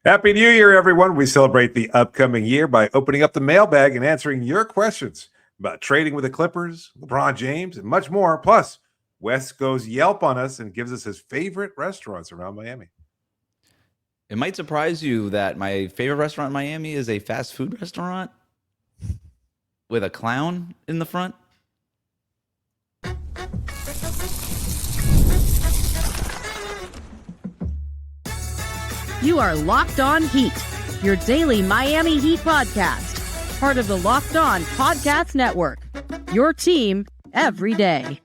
Happy New Year, everyone. We celebrate the upcoming year by opening up the mailbag and answering your questions about trading with the Clippers, LeBron James, and much more. Plus, Wes goes Yelp on us and gives us his favorite restaurants around Miami. It might surprise you that my favorite restaurant in Miami is a fast food restaurant with a clown in the front. You are Locked On Heat, your daily Miami Heat podcast, part of the Locked On Podcast Network, your team every day.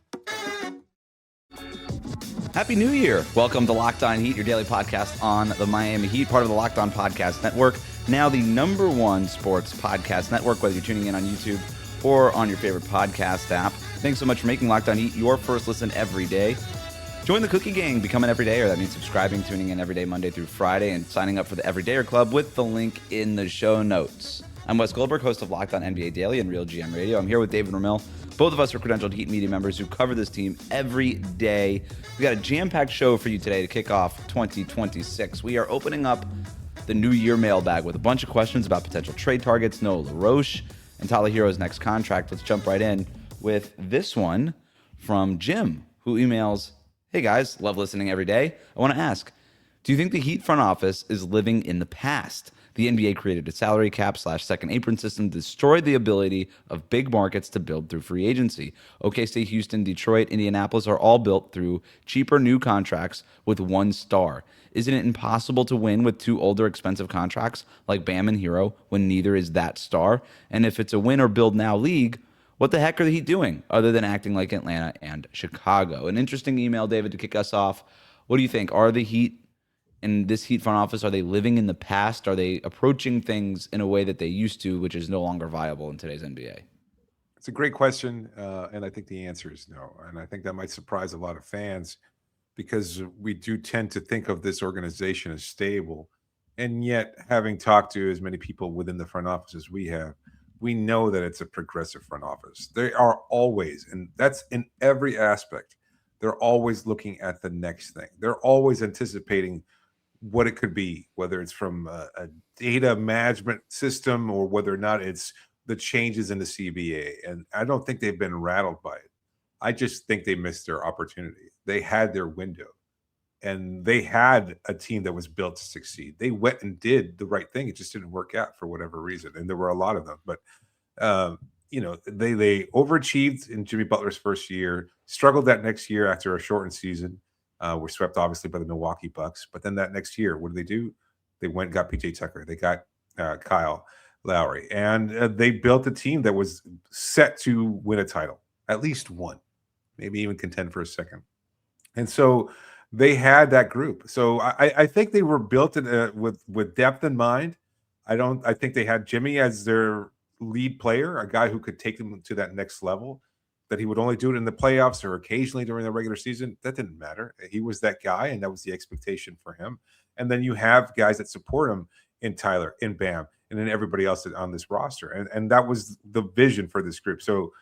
Happy New Year. Welcome to Locked On Heat, your daily podcast on the Miami Heat, part of the Locked On Podcast Network, now the #1 sports podcast network, whether you're tuning in on YouTube or on your favorite podcast app. Thanks so much for making Locked On Heat your first listen every day. Join the Cookie Gang, become an everydayer. That means subscribing, tuning in every day, Monday through Friday, and signing up for the Everydayer Club with the link in the show notes. I'm Wes Goldberg, host of Locked On NBA Daily and Real GM Radio. I'm here with David Ramil. Both of us are credentialed Heat media members who cover this team every day. We got a jam-packed show for you today to kick off 2026. We are opening up the New Year mailbag with a bunch of questions about potential trade targets, Noah LaRoche, and Tyler Herro's next contract. Let's jump right in with this one from Jim, who emails, "Hey guys, love listening every day. I want to ask, do you think the Heat front office is living in the past? The NBA created a salary cap / second apron system, destroyed the ability of big markets to build through free agency. OKC, Houston, Detroit, Indianapolis are all built through cheaper new contracts with one star. Isn't it impossible to win with two older, expensive contracts like Bam and Herro when neither is that star? And if it's a win or build now league, what the heck are the Heat doing other than acting like Atlanta and Chicago?" An interesting email, David, to kick us off. What do you think? Are the Heat in this Heat front office, are they living in the past? Are they approaching things in a way that they used to, which is no longer viable in today's NBA? It's a great question, and I think the answer is no. And I think that might surprise a lot of fans because we do tend to think of this organization as stable. And yet, having talked to as many people within the front office as we have, we know that it's a progressive front office. They are always, and that's in every aspect, they're always looking at the next thing. They're always anticipating what it could be, whether it's from a data management system or whether or not it's the changes in the CBA. And I don't think they've been rattled by it. I just think they missed their opportunity. They had their window and they had a team that was built to succeed. They went and did the right thing. It just didn't work out for whatever reason. And there were a lot of them, but they overachieved in Jimmy Butler's first year, struggled that next year after a shortened season. Were swept obviously by the Milwaukee Bucks, but then that next year, what do? They went and got PJ Tucker. They got Kyle Lowry, and they built a team that was set to win a title, at least one, maybe even contend for a second. And so they had that group. So I think they were built with depth in mind. I think they had Jimmy as their lead player, a guy who could take them to that next level. That he would only do it in the playoffs or occasionally during the regular season, that didn't matter. He was that guy, and that was the expectation for him. And then you have guys that support him in Tyler, in Bam, and then everybody else on this roster. And that was the vision for this group. So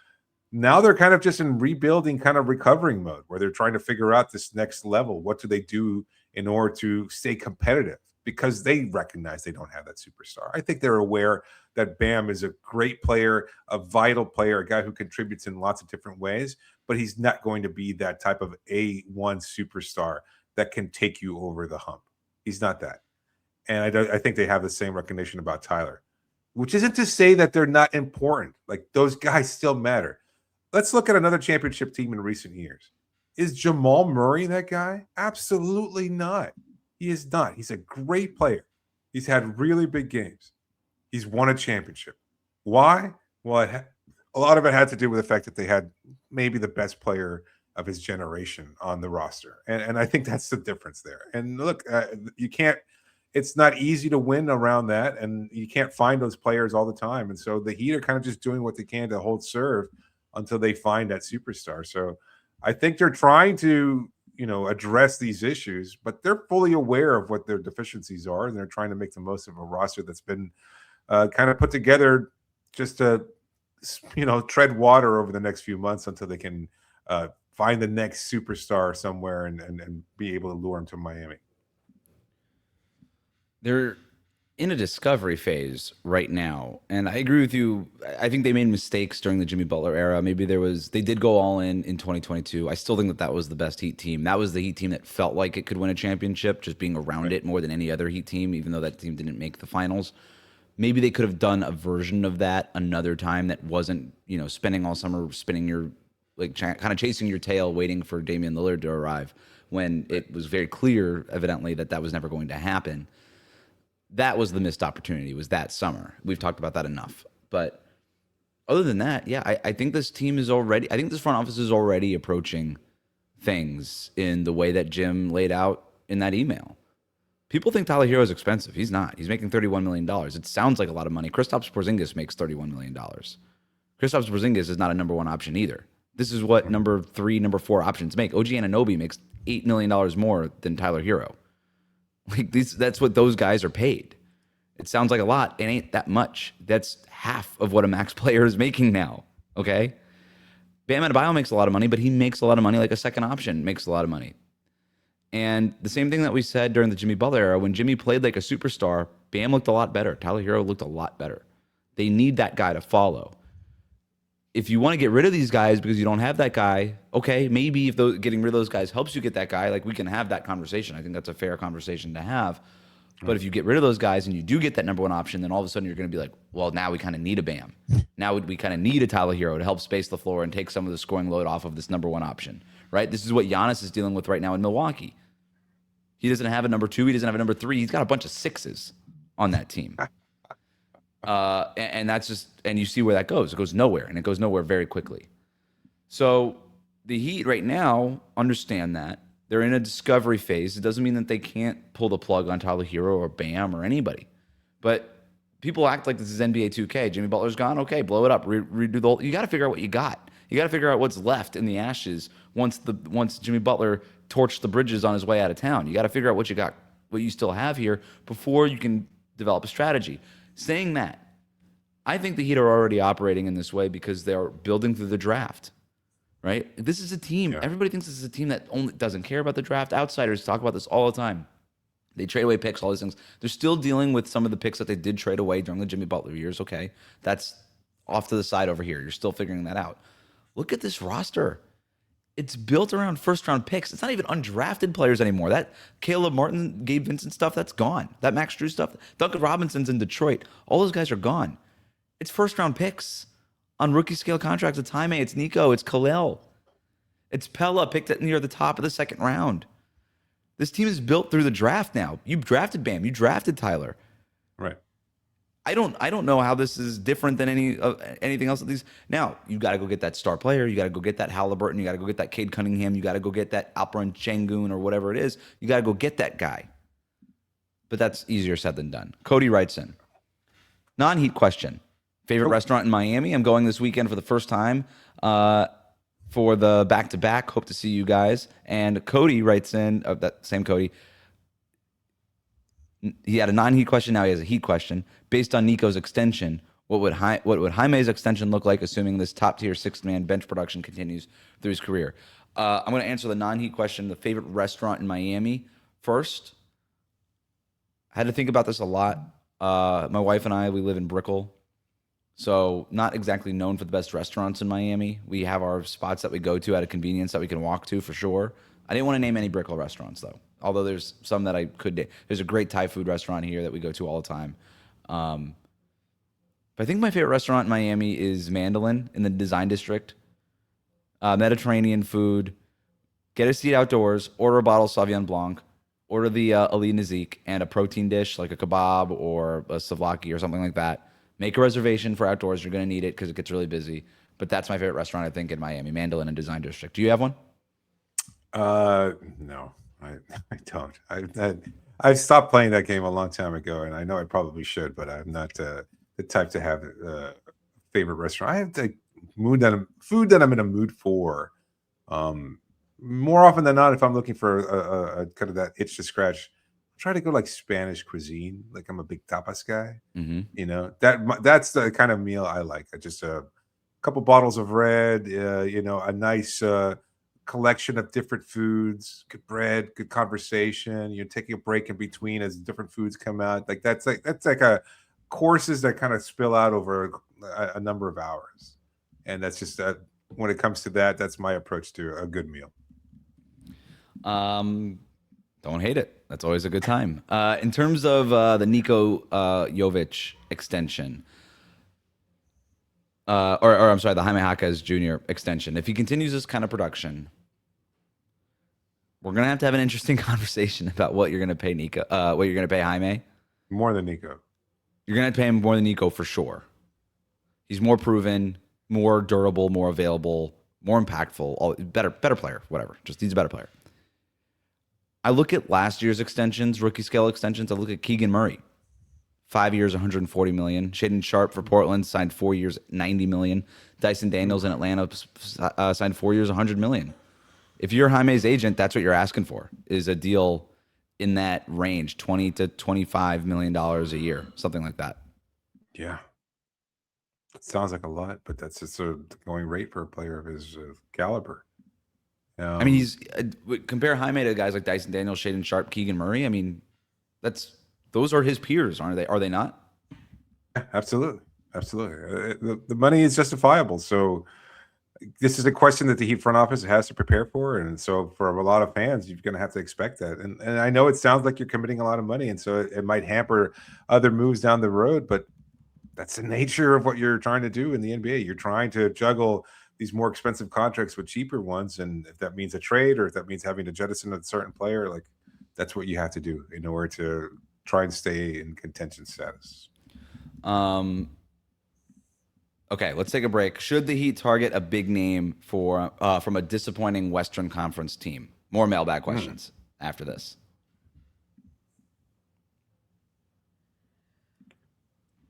now they're kind of just in rebuilding, kind of recovering mode, where they're trying to figure out this next level. What do they do in order to stay competitive? Because they recognize they don't have that superstar. I think they're aware that Bam is a great player, a vital player, a guy who contributes in lots of different ways, but he's not going to be that type of A1 superstar that can take you over the hump. He's not that. And I think they have the same recognition about Tyler, which isn't to say that they're not important. Like, those guys still matter. Let's look at another championship team in recent years. Is Jamal Murray that guy? Absolutely not. He is not. He's a great player. He's had really big games. He's won a championship. Why? Well, a lot of it had to do with the fact that they had maybe the best player of his generation on the roster. And I think that's the difference there. And look, you can't – it's not easy to win around that, and you can't find those players all the time. And so the Heat are kind of just doing what they can to hold serve until they find that superstar. So I think they're trying to – address these issues, but they're fully aware of what their deficiencies are, and they're trying to make the most of a roster that's been kind of put together just to, tread water over the next few months until they can find the next superstar somewhere and be able to lure him to Miami. There in a discovery phase right now. And I agree with you. I think they made mistakes during the Jimmy Butler era. Maybe they did go all in 2022. I still think that was the best Heat team. That was the Heat team that felt like it could win a championship, just being around it more than any other Heat team, even though that team didn't make the finals. Maybe they could have done a version of that another time that wasn't, spending all summer spinning your, kind of chasing your tail, waiting for Damian Lillard to arrive when it was very clear, evidently, that was never going to happen. That was the missed opportunity, was that summer. We've talked about that enough. But other than that, yeah, I think this team is already, I think this front office is already approaching things in the way that Jim laid out in that email. People think Tyler Herro is expensive. He's not. He's making $31 million. It sounds like a lot of money. Kristaps Porzingis makes $31 million. Kristaps Porzingis is not a number one option either. This is what number 3, number 4 options make. OG Anunoby makes $8 million more than Tyler Herro. That's what those guys are paid. It sounds like a lot. It ain't that much. That's half of what a max player is making now. Okay? Bam Adebayo makes a lot of money, but he makes a lot of money like a second option makes a lot of money. And the same thing that we said during the Jimmy Butler era, when Jimmy played like a superstar, Bam looked a lot better. Tyler Herro looked a lot better. They need that guy to follow. If you want to get rid of these guys because you don't have that guy, okay, maybe if getting rid of those guys helps you get that guy, we can have that conversation. I think that's a fair conversation to have. But if you get rid of those guys and you do get that number one option, then all of a sudden you're going to be like, well, now we kind of need a Bam. Now we kind of need a Tyler Herro to help space the floor and take some of the scoring load off of this number one option, right? This is what Giannis is dealing with right now in Milwaukee. He doesn't have a number 2. He doesn't have a number 3. He's got a bunch of 6s on that team. And that's just, and you see where that goes. It goes nowhere, and it goes nowhere very quickly. So the Heat right now understand that. They're in a discovery phase. It doesn't mean that they can't pull the plug on Tyler Herro or Bam or anybody. But people act like this is NBA 2K. Jimmy Butler's gone. Okay, blow it up. Redo the whole. You got to figure out what you got. You got to figure out what's left in the ashes once Jimmy Butler torched the bridges on his way out of town. You got to figure out what you got, what you still have here before you can develop a strategy. Saying that, I think the Heat are already operating in this way because they're building through the draft, right? This is a team. Yeah. Everybody thinks this is a team that only doesn't care about the draft. Outsiders talk about this all the time. They trade away picks, all these things. They're still dealing with some of the picks that they did trade away during the Jimmy Butler years. Okay, that's off to the side over here. You're still figuring that out. Look at this roster. It's built around first-round picks. It's not even undrafted players anymore. That Caleb Martin, Gabe Vincent stuff, that's gone. That Max Strus stuff, Duncan Robinson's in Detroit. All those guys are gone. It's first-round picks on rookie-scale contracts. It's Jaime, it's Nico, it's Kel'el. It's Pella picked at near the top of the second round. This team is built through the draft now. You drafted Bam. You drafted Tyler. Right. I don't know how this is different than anything else. Now, you got to go get that star player. You got to go get that Halliburton. You got to go get that Cade Cunningham. You got to go get that Alperen Sengun or whatever it is. You got to go get that guy. But that's easier said than done. Cody writes in. Non-Heat question. Favorite restaurant in Miami? I'm going this weekend for the first time for the back-to-back. Hope to see you guys. And Cody writes in, that same Cody, he had a non-Heat question. Now he has a Heat question. Based on Nico's extension, what would Jaime's extension look like, assuming this top-tier six-man bench production continues through his career? I'm going to answer the non-Heat question, the favorite restaurant in Miami, first. I had to think about this a lot. My wife and I, we live in Brickell, so not exactly known for the best restaurants in Miami. We have our spots that we go to at a convenience that we can walk to for sure. I didn't want to name any Brickell restaurants, though. Although there's some that I could. There's a great Thai food restaurant here that we go to all the time. But I think my favorite restaurant in Miami is Mandolin in the Design District. Mediterranean food. Get a seat outdoors. Order a bottle of Sauvignon Blanc. Order the Ali Nazik and a protein dish like a kebab or a souvlaki or something like that. Make a reservation for outdoors. You're going to need it because it gets really busy. But that's my favorite restaurant, I think, in Miami. Mandolin and Design District. Do you have one? No. I don't. I stopped playing that game a long time ago, and I know I probably should, but I'm not the type to have a favorite restaurant. I have the food that I'm in a mood for. More often than not, if I'm looking for a kind of that itch to scratch, I try to go like Spanish cuisine. Like I'm a big tapas guy. Mm-hmm. You know, that's the kind of meal I like. Just a couple bottles of red. A nice collection of different foods, good bread, good conversation. You're taking a break in between as different foods come out. Like that's like a courses that kind of spill out over a number of hours, and that's just when it comes to that, that's my approach to a good meal. Don't hate it. That's always a good time. In terms of the Nico Jovic extension, or I'm sorry, the Jaime Jaquez Jr. extension. If he continues this kind of production, we're gonna have to have an interesting conversation about what you're gonna pay Nico, what you're gonna pay Jaime. More than Nico. You're gonna pay him more than Nico for sure. He's more proven, more durable, more available, more impactful, better player, whatever. Just he's a better player. I look at last year's extensions, rookie scale extensions. I look at Keegan Murray, 5 years, $140 million. Shaedon Sharpe for Portland signed 4 years, $90 million. Dyson Daniels in Atlanta signed 4 years, $100 million. If you're Jaime's agent, that's what you're asking for, is a deal in that range, $20 to $25 million a year, something like that. Yeah. It sounds like a lot, but that's just a going rate for a player of his caliber. I mean, he's compare Jaime to guys like Dyson Daniels, Shaedon Sharpe, Keegan Murray. I mean, those are his peers, aren't they? Are they not? Absolutely. The money is justifiable. So this is a question that the Heat front office has to prepare for. And so for a lot of fans, you're going to have to expect that. And I know it sounds like you're committing a lot of money, and so it might hamper other moves down the road, but that's the nature of what you're trying to do in the NBA. You're trying to juggle these more expensive contracts with cheaper ones. And if that means a trade, or if that means having to jettison a certain player, like that's what you have to do in order to try and stay in contention status. Okay, let's take a break. Should the Heat target a big name from a disappointing Western Conference team? More mailbag questions after this.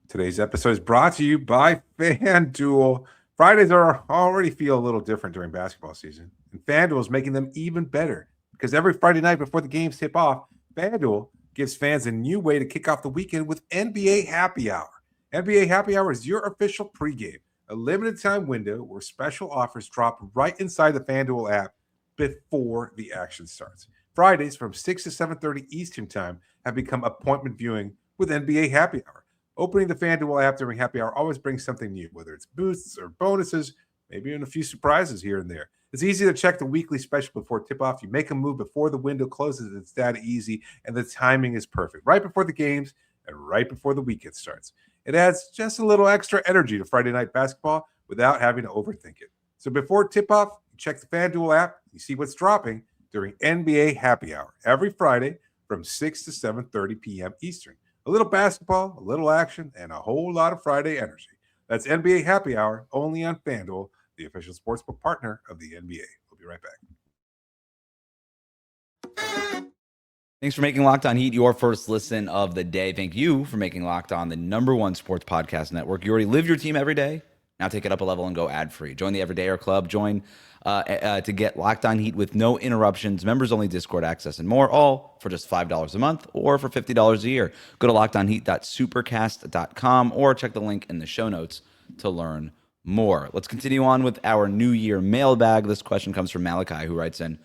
Today's episode is brought to you by FanDuel. Fridays already feel a little different during basketball season, and FanDuel is making them even better, because every Friday night before the games tip off, FanDuel gives fans a new way to kick off the weekend with NBA Happy Hour. NBA Happy Hour is your official pregame, a limited time window where special offers drop right inside the FanDuel app before the action starts. Fridays from 6 to 7:30 Eastern Time have become appointment viewing with NBA Happy Hour. Opening the FanDuel app during Happy Hour always brings something new, whether it's boosts or bonuses, maybe even a few surprises here and there. It's easy to check the weekly special before tip-off. You make a move before the window closes. It's that easy, and the timing is perfect. Right before the games and right before the weekend starts. It adds just a little extra energy to Friday night basketball without having to overthink it. So before tip-off, you check the FanDuel app. You see what's dropping during NBA Happy Hour every Friday from 6 to 7:30 p.m. Eastern. A little basketball, a little action, and a whole lot of Friday energy. That's NBA Happy Hour, only on FanDuel, the official sportsbook partner of the NBA. We'll be right back. Thanks for making Locked On Heat your first listen of the day. Thank you for making Locked On the #1 sports podcast network. You already live your team every day. Now take it up a level and go ad-free. Join the Everydayer Club. Join to get Locked On Heat with no interruptions, members-only Discord access, and more, all for just $5 a month or for $50 a year. Go to LockedOnHeat.supercast.com or check the link in the show notes to learn more. Let's continue on with our New Year mailbag. This question comes from Malachi, who writes in,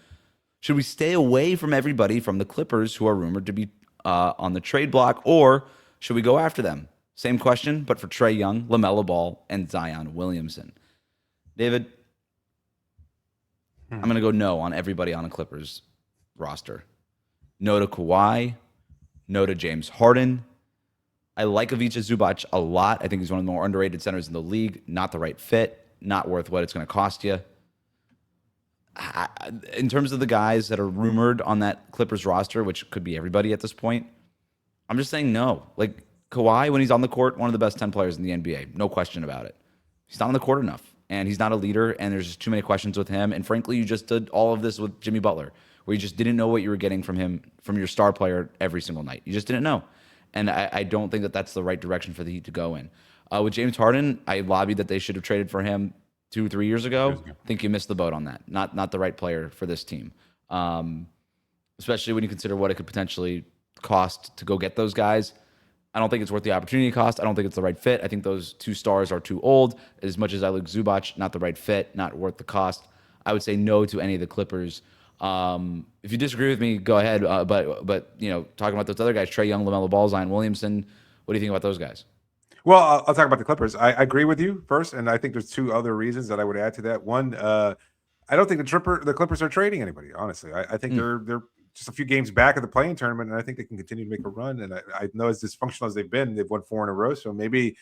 should we stay away from everybody from the Clippers who are rumored to be on the trade block, or should we go after them? Same question, but for Trae Young, LaMelo Ball, and Zion Williamson. David, I'm going to go no on everybody on a Clippers roster. No to Kawhi. No to James Harden. I like Ivica Zubac a lot. I think he's one of the more underrated centers in the league. Not the right fit. Not worth what it's going to cost you. In terms of the guys that are rumored on that Clippers roster, which could be everybody at this point, I'm just saying no. Like Kawhi, when he's on the court, one of the best 10 players in the NBA. No question about it. He's not on the court enough, and he's not a leader, and there's just too many questions with him. And frankly, you just did all of this with Jimmy Butler, where you just didn't know what you were getting from him, from your star player every single night. You just didn't know. And I don't think that that's the right direction for the Heat to go in. With James Harden, I lobbied that they should have traded for him 2-3 years ago. I think you missed the boat on that. Not the right player for this team, especially when you consider what it could potentially cost to go get those guys. I don't think it's worth the opportunity cost. I don't think it's the right fit. I think those two stars are too old. As much as I like Zubac, not the right fit, not worth the cost. I would say no to any of the Clippers. If you disagree with me, go ahead. But you know, talking about those other guys, Trae Young, LaMelo Ball, Zion Williamson, what do you think about those guys? Well, I'll talk about the Clippers. I agree with you first, and I think there's two other reasons that I would add to that. One, I don't think the Clippers are trading anybody. Honestly, I think they're just a few games back of the playing tournament, and I think they can continue to make a run. And I know as dysfunctional as they've been, they've won 4 in a row. So maybe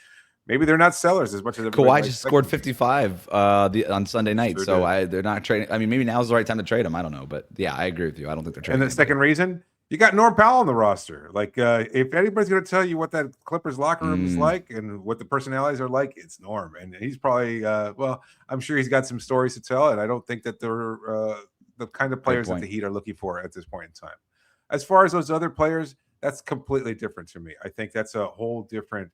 they're not sellers as much as Kawhi just scored 55 on Sunday night, Sure so did. they're not trading. I mean, maybe now's the right time to trade him. I don't know, but yeah, I agree with you. I don't think they're trading. And the second reason, you got Norm Powell on the roster. Like, if anybody's going to tell you what that Clippers locker room is like and what the personalities are like, it's Norm. And he's probably, well, I'm sure he's got some stories to tell. And I don't think that they're the kind of players that the Heat are looking for at this point in time. As far as those other players, that's completely different to me. I think that's a whole different.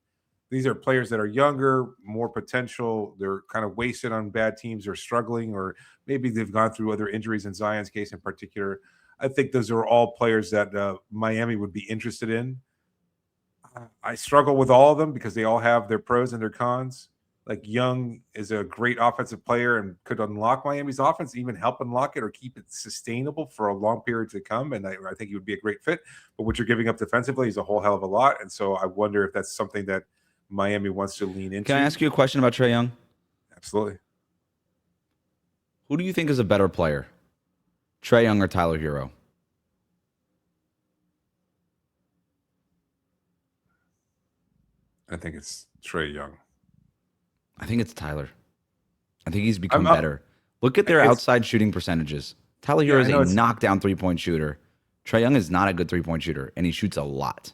These are players that are younger, more potential. They're kind of wasted on bad teams or struggling, or maybe they've gone through other injuries in Zion's case in particular. I think those are all players that Miami would be interested in. I struggle with all of them because they all have their pros and their cons. Like Young is a great offensive player and could unlock Miami's offense, even help unlock it or keep it sustainable for a long period to come. And I think he would be a great fit. But what you're giving up defensively is a whole hell of a lot. And so I wonder if that's something that Miami wants to lean into. Can I ask you a question about Trae Young? Absolutely. Who do you think is a better player, Trae Young or Tyler Herro? I think it's Trae Young. I think it's Tyler. I think he's become better. Look at their outside shooting percentages. Tyler Herro is a knockdown three-point shooter. Trae Young is not a good three-point shooter, and he shoots a lot.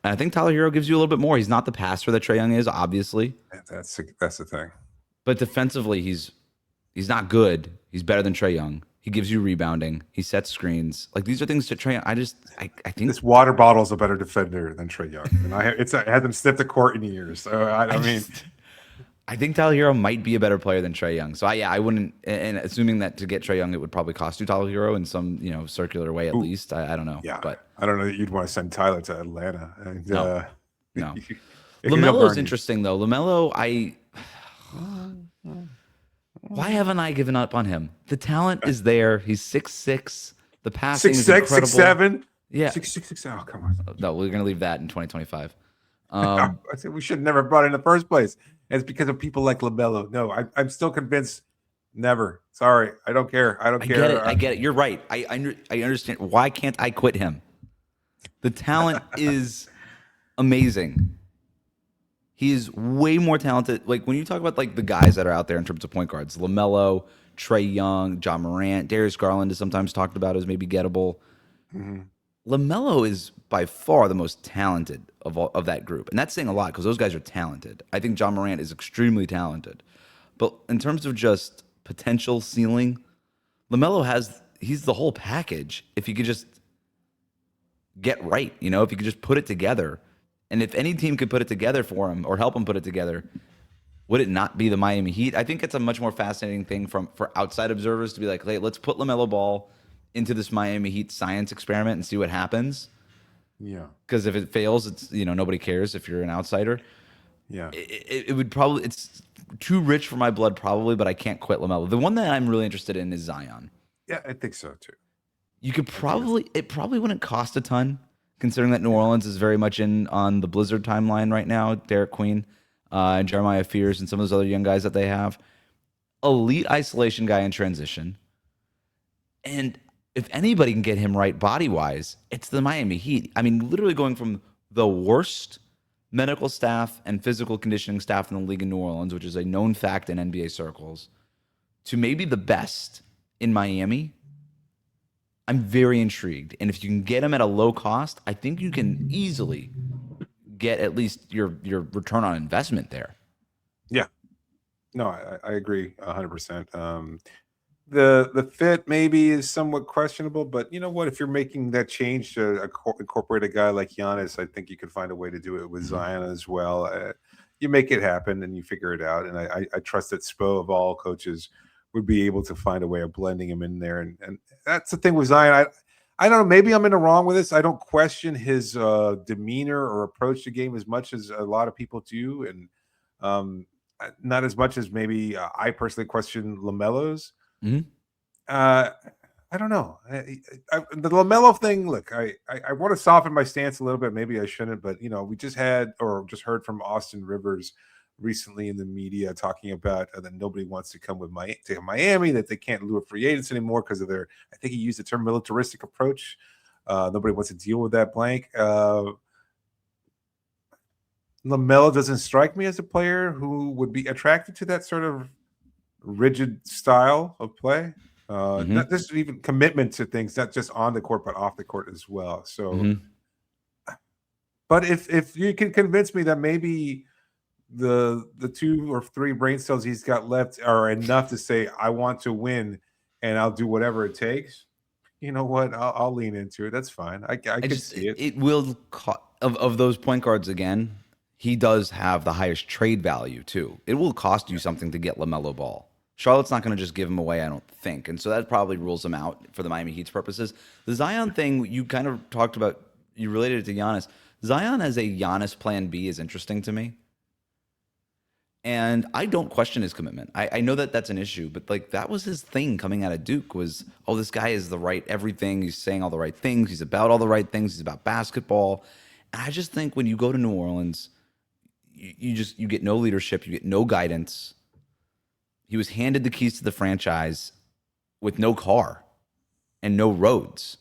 And I think Tyler Herro gives you a little bit more. He's not the passer that Trae Young is, obviously. That's the thing. But defensively, he's not good. He's better than Trae Young. He gives you rebounding. He sets screens. Like, these are things to Trae Young. I think this water bottle is a better defender than Trae Young. And I had them sniff the court in years. So I think Tyler Herro might be a better player than Trae Young. So I wouldn't, and assuming that to get Trae Young, it would probably cost you Tyler Herro in some circular way at least. I don't know. Yeah, but I don't know that you'd want to send Tyler to Atlanta. And, no. LaMelo's interesting though. LaMelo, why haven't I given up on him? The talent is there. He's 6'6". The passing is incredible. 6'7". Yeah, 6'6". Oh, come on. No, we're gonna leave that in 2025. I said we should never brought it in the first place. And it's because of people like LaMelo. No, I'm still convinced. Never. Sorry, I don't care. I care. I get it. You're right. I understand. Why can't I quit him? The talent is amazing. He is way more talented. Like when you talk about like the guys that are out there in terms of point guards, LaMelo, Trae Young, John Morant, Darius Garland is sometimes talked about as maybe gettable. Mm-hmm. LaMelo is by far the most talented of that group. And that's saying a lot because those guys are talented. I think John Morant is extremely talented. But in terms of just potential ceiling, LaMelo he's the whole package. If he could just get right, if he could just put it together. And if any team could put it together for him or help him put it together, would it not be the Miami Heat? I think it's a much more fascinating thing for outside observers to be like, hey, let's put LaMelo Ball into this Miami Heat science experiment and see what happens. Yeah. Because if it fails, it's nobody cares if you're an outsider. Yeah. It would probably, it's too rich for my blood probably, but I can't quit LaMelo. The one that I'm really interested in is Zion. Yeah, I think so too. You could it probably wouldn't cost a ton, considering that New Orleans is very much on the Blizzard timeline right now. Derek Queen, and Jeremiah Fears, and some of those other young guys that they have. Elite isolation guy in transition. And if anybody can get him right body-wise, it's the Miami Heat. I mean, literally going from the worst medical staff and physical conditioning staff in the league in New Orleans, which is a known fact in NBA circles, to maybe the best in Miami. I'm very intrigued. And if you can get him at a low cost, I think you can easily get at least your return on investment there. Yeah. No, I agree 100%. The fit maybe is somewhat questionable, but you know what? If you're making that change to incorporate a guy like Giannis, I think you could find a way to do it with Zion as well. You make it happen and you figure it out. And I trust that Spo of all coaches would be able to find a way of blending him in there. And that's the thing with Zion. I don't know. Maybe I'm in the wrong with this. I don't question his demeanor or approach to game as much as a lot of people do. And not as much as maybe I personally question LaMelo's. Mhm. I don't know. The LaMelo thing. Look, I want to soften my stance a little bit. Maybe I shouldn't, but we just heard from Austin Rivers recently in the media talking about that nobody wants to come to Miami, that they can't lure free agents anymore because of their. I think he used the term militaristic approach. Nobody wants to deal with that blank. LaMelo doesn't strike me as a player who would be attracted to that sort of rigid style of play. Not just even commitment to things, not just on the court, but off the court as well. So, but if you can convince me that maybe the 2 or 3 brain cells he's got left are enough to say, I want to win and I'll do whatever it takes, you know what? I'll lean into it. That's fine. I could see it. It will of those point guards again. He does have the highest trade value too. It will cost you something to get LaMelo Ball. Charlotte's not going to just give him away, I don't think, and so that probably rules him out for the Miami Heat's purposes. The Zion thing you kind of talked about, you related it to Giannis. Zion as a Giannis plan B is interesting to me. And I don't question his commitment. I know that that's an issue, but like that was his thing coming out of Duke was, oh, this guy is the right everything. He's saying all the right things. He's about all the right things. He's about basketball. And I just think when you go to New Orleans, you get no leadership. You get no guidance. He was handed the keys to the franchise with no car and no roads.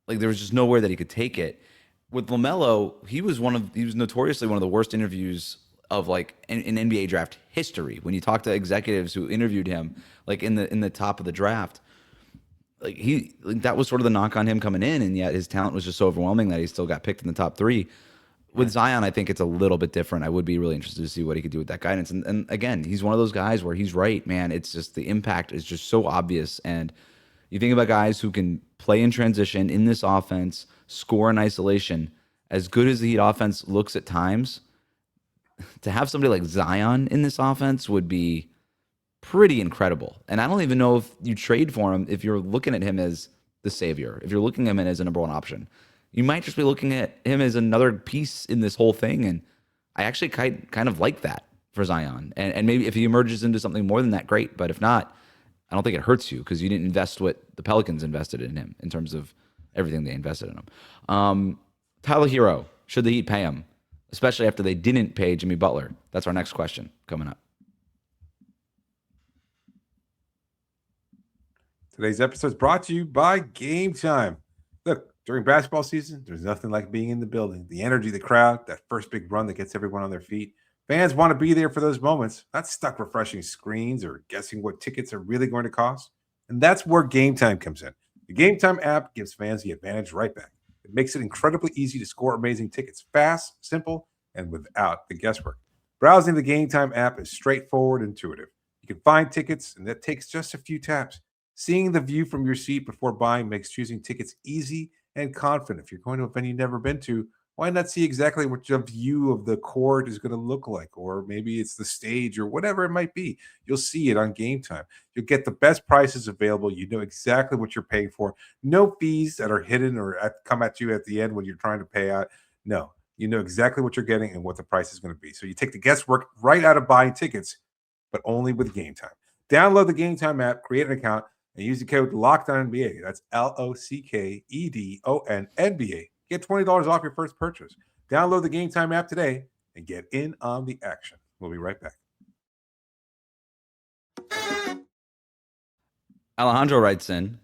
Like there was just nowhere that he could take it. With LaMelo, he was notoriously one of the worst interviews of like in NBA draft history. When you talk to executives who interviewed him, like in the top of the draft, like that was sort of the knock on him coming in, and yet his talent was just so overwhelming that he still got picked in the top 3. With Zion, I think it's a little bit different. I would be really interested to see what he could do with that guidance. And again, he's one of those guys where he's right, man. It's just the impact is just so obvious. And you think about guys who can play in transition in this offense, score in isolation. As good as the Heat offense looks at times, to have somebody like Zion in this offense would be pretty incredible. And I don't even know if you trade for him if you're looking at him as the savior, if you're looking at him as a number 1 option. You might just be looking at him as another piece in this whole thing. And I actually kind of like that for Zion. And maybe if he emerges into something more than that, great. But if not, I don't think it hurts you because you didn't invest what the Pelicans invested in him in terms of everything they invested in him. Tyler Herro, should the Heat pay him? Especially after they didn't pay Jimmy Butler. That's our next question coming up. Today's episode is brought to you by Game Time. Look, during basketball season, there's nothing like being in the building. The energy, the crowd, that first big run that gets everyone on their feet. Fans want to be there for those moments, not stuck refreshing screens or guessing what tickets are really going to cost. And that's where Game Time comes in. The Game Time app gives fans the advantage right back. It makes it incredibly easy to score amazing tickets fast, simple, and without the guesswork. Browsing the Game Time app is straightforward and intuitive. You can find tickets, and that takes just a few taps. Seeing the view from your seat before buying makes choosing tickets easy and confident. If you're going to a venue you've never been to, why not see exactly what your view of the court is going to look like? Or maybe it's the stage or whatever it might be. You'll see it on Game Time. You'll get the best prices available. You know exactly what you're paying for. No fees that are hidden or come at you at the end when you're trying to pay out. No, you know exactly what you're getting and what the price is going to be. So you take the guesswork right out of buying tickets, but only with Game Time. Download the Game Time app, create an account, and use the code LOCKEDONNBA. That's LOCKEDONNBA. Get $20 off your first purchase. Download the Game Time app today and get in on the action. We'll be right back. Alejandro writes in,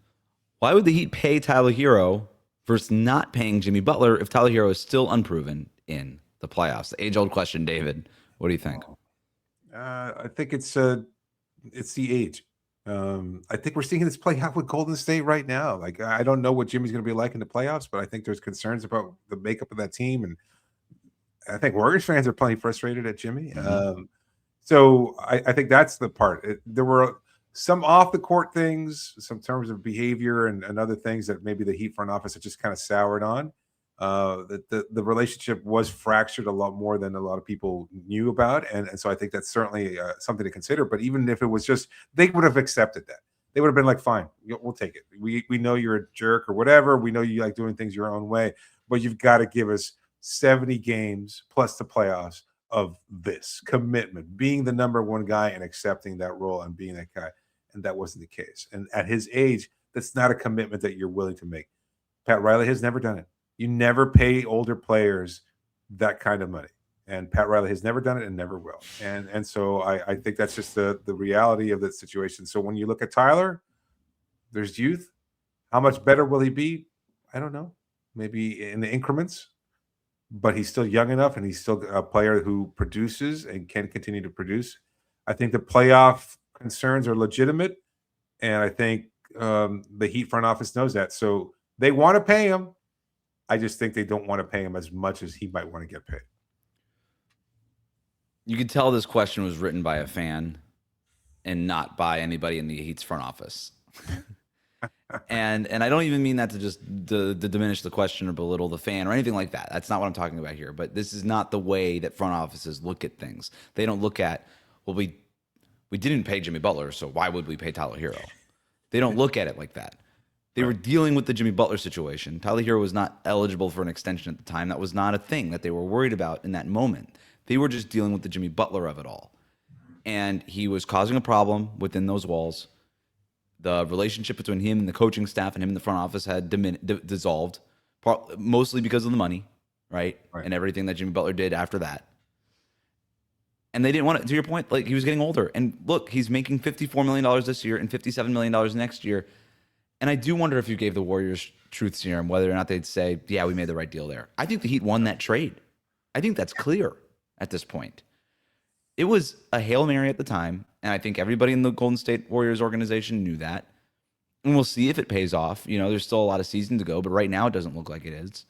why would the Heat pay Tyler Herro versus not paying Jimmy Butler if Tyler Herro is still unproven in the playoffs? The age-old question, David. What do you think? I think it's the age. I think we're seeing this play out with Golden State right now. Like, I don't know what Jimmy's going to be like in the playoffs, but I think there's concerns about the makeup of that team. And I think Warriors fans are plenty frustrated at Jimmy. So I think that's the part. There were some off the court things, some terms of behavior and other things that maybe the Heat front office had just kind of soured on. The relationship was fractured a lot more than a lot of people knew about. And so I think that's certainly something to consider. But even if it was just, they would have accepted that. They would have been like, fine, we'll take it. We know you're a jerk or whatever. We know you like doing things your own way, but you've got to give us 70 games plus the playoffs of this commitment, being the number 1 guy and accepting that role and being that guy. and that wasn't the case. And at his age, that's not a commitment that you're willing to make. Pat Riley has never done it. You never pay older players that kind of money. And Pat Riley has never done it and never will. And so I think that's just the reality of the situation. So when you look at Tyler, there's youth. How much better will he be? I don't know. Maybe in the increments. But he's still young enough, and he's still a player who produces and can continue to produce. I think the playoff concerns are legitimate, and I think the Heat front office knows that. So they want to pay him. I just think they don't want to pay him as much as he might want to get paid. You could tell this question was written by a fan and not by anybody in the Heat's front office. And I don't even mean that to just to diminish the question or belittle the fan or anything like that. That's not what I'm talking about here. But this is not the way that front offices look at things. They don't look at, well, we didn't pay Jimmy Butler, so why would we pay Tyler Herro? They don't look at it like that. They were dealing with the Jimmy Butler situation. Tyler Herro was not eligible for an extension at the time. That was not a thing that they were worried about in that moment. They were just dealing with the Jimmy Butler of it all. And he was causing a problem within those walls. The relationship between him and the coaching staff and him in the front office had dissolved, mostly because of the money, right? And everything that Jimmy Butler did after that. And they didn't want it, to your point, like he was getting older. And look, he's making $54 million this year and $57 million next year. And I do wonder if you gave the Warriors truth serum, whether or not they'd say, yeah, we made the right deal there. I think the Heat won that trade. I think that's clear at this point. It was a Hail Mary at the time, and I think everybody in the Golden State Warriors organization knew that. And we'll see if it pays off. You know, there's still a lot of season to go, but right now it doesn't look like it is.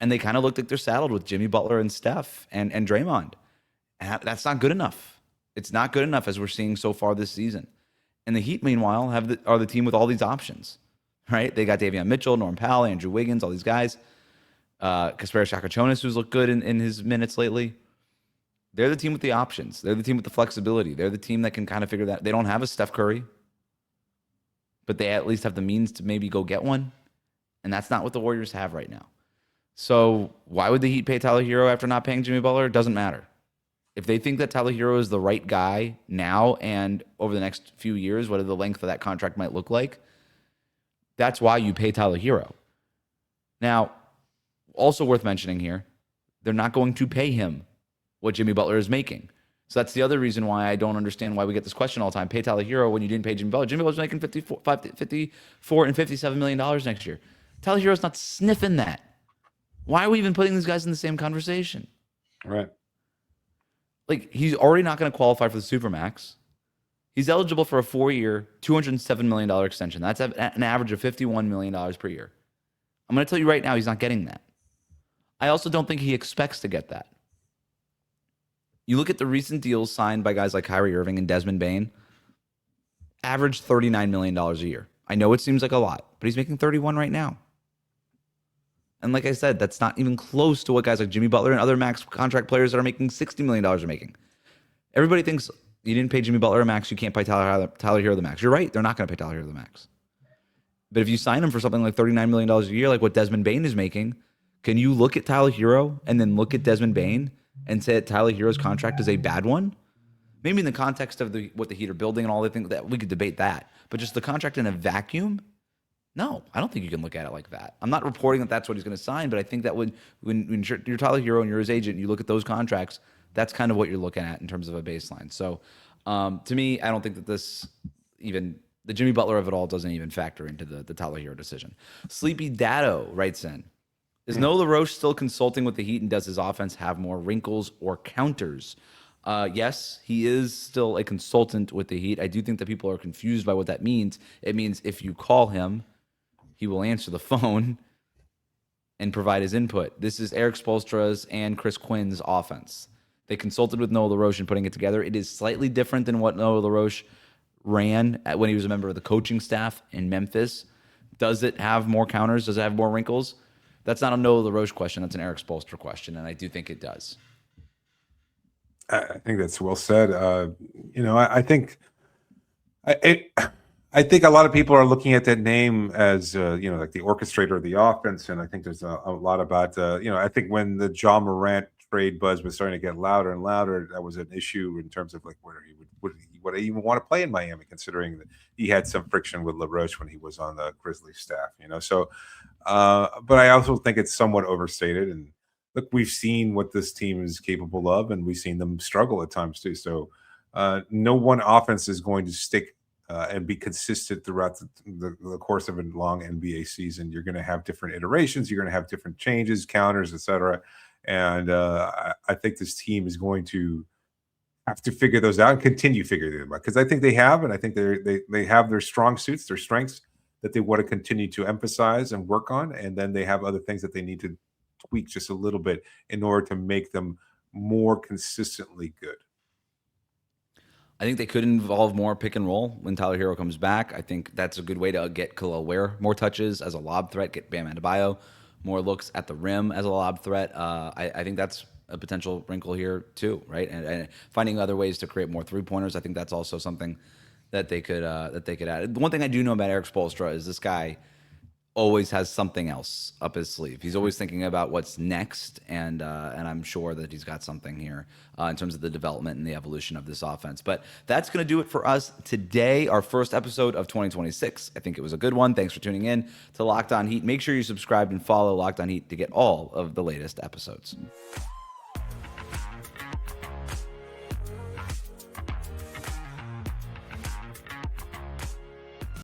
And they kind of looked like they're saddled with Jimmy Butler and Steph and Draymond. And that's not good enough. It's not good enough as we're seeing so far this season. And the Heat, meanwhile, are the team with all these options, right? They got Davion Mitchell, Norm Powell, Andrew Wiggins, all these guys. Kasparis Shakachonis, who's looked good in his minutes lately. They're the team with the options. They're the team with the flexibility. They're the team that can kind of figure that. They don't have a Steph Curry, but they at least have the means to maybe go get one. And that's not what the Warriors have right now. So why would the Heat pay Tyler Herro after not paying Jimmy Butler? It doesn't matter. If they think that Tyler Herro is the right guy now and over the next few years, whatever the length of that contract might look like, that's why you pay Tyler Herro. Now, also worth mentioning here, they're not going to pay him what Jimmy Butler is making. So that's the other reason why I don't understand why we get this question all the time. Pay Tyler Herro when you didn't pay Jimmy Butler. Jimmy Butler's making $54 and $57 million next year. Tyler Herro's not sniffing that. Why are we even putting these guys in the same conversation? Right. Like, he's already not going to qualify for the Supermax. He's eligible for a 4-year, $207 million extension. That's an average of $51 million per year. I'm going to tell you right now, he's not getting that. I also don't think he expects to get that. You look at the recent deals signed by guys like Kyrie Irving and Desmond Bane, average $39 million a year. I know it seems like a lot, but he's making 31 right now. And like I said, that's not even close to what guys like Jimmy Butler and other max contract players that are making $60 million are making. Everybody thinks you didn't pay Jimmy Butler a max, you can't pay Tyler Herro the max. You're right, they're not going to pay Tyler Herro the max. But if you sign him for something like $39 million a year, like what Desmond Bane is making, can you look at Tyler Herro and then look at Desmond Bane and say that Tyler Herro's contract is a bad one? Maybe in the context of what the Heat are building and all the things that we could debate that. But just the contract in a vacuum? No, I don't think you can look at it like that. I'm not reporting that that's what he's going to sign, but I think that when you're Tyler Herro and you're his agent and you look at those contracts, that's kind of what you're looking at in terms of a baseline. So to me, I don't think that the Jimmy Butler of it all doesn't even factor into the Tyler Herro decision. Sleepy Dado writes in, is Noah LaRoche still consulting with the Heat, and does his offense have more wrinkles or counters? Yes, he is still a consultant with the Heat. I do think that people are confused by what that means. It means if you call him, he will answer the phone and provide his input. This is Eric Spoelstra's and Chris Quinn's offense. They consulted with Noah LaRoche in putting it together. It is slightly different than what Noah LaRoche ran when he was a member of the coaching staff in Memphis. Does it have more counters? Does it have more wrinkles? That's not a Noah LaRoche question. That's an Eric Spoelstra question, and I do think it does. I think that's well said. I think a lot of people are looking at that name as like the orchestrator of the offense, and I think there's a lot about I think when the Ja Morant trade buzz was starting to get louder and louder, that was an issue in terms of like whether he would he even want to play in Miami, considering that he had some friction with LaRoche when he was on the Grizzlies staff. So, but I also think it's somewhat overstated. And look, we've seen what this team is capable of, and we've seen them struggle at times too. So, no one offense is going to stick and be consistent throughout the course of a long NBA season. You're going to have different iterations. You're going to have different changes, counters, etc. And I think this team is going to have to figure those out and continue figuring them out, because I think they have, and I think they have their strong suits, their strengths that they want to continue to emphasize and work on, and then they have other things that they need to tweak just a little bit in order to make them more consistently good. I think they could involve more pick and roll when Tyler Herro comes back. I think that's a good way to get Kel'el Ware more touches as a lob threat, get Bam Adebayo more looks at the rim as a lob threat. I think that's a potential wrinkle here too, right? And finding other ways to create more three-pointers. I think that's also something that they could add. The one thing I do know about Eric Spoelstra is this guy always has something else up his sleeve. He's always thinking about what's next, and I'm sure that he's got something here in terms of the development and the evolution of this offense. But that's going to do it for us today, our first episode of 2026. I think it was a good one. Thanks for tuning in to Locked On Heat. Make sure you subscribe and follow Locked On Heat to get all of the latest episodes.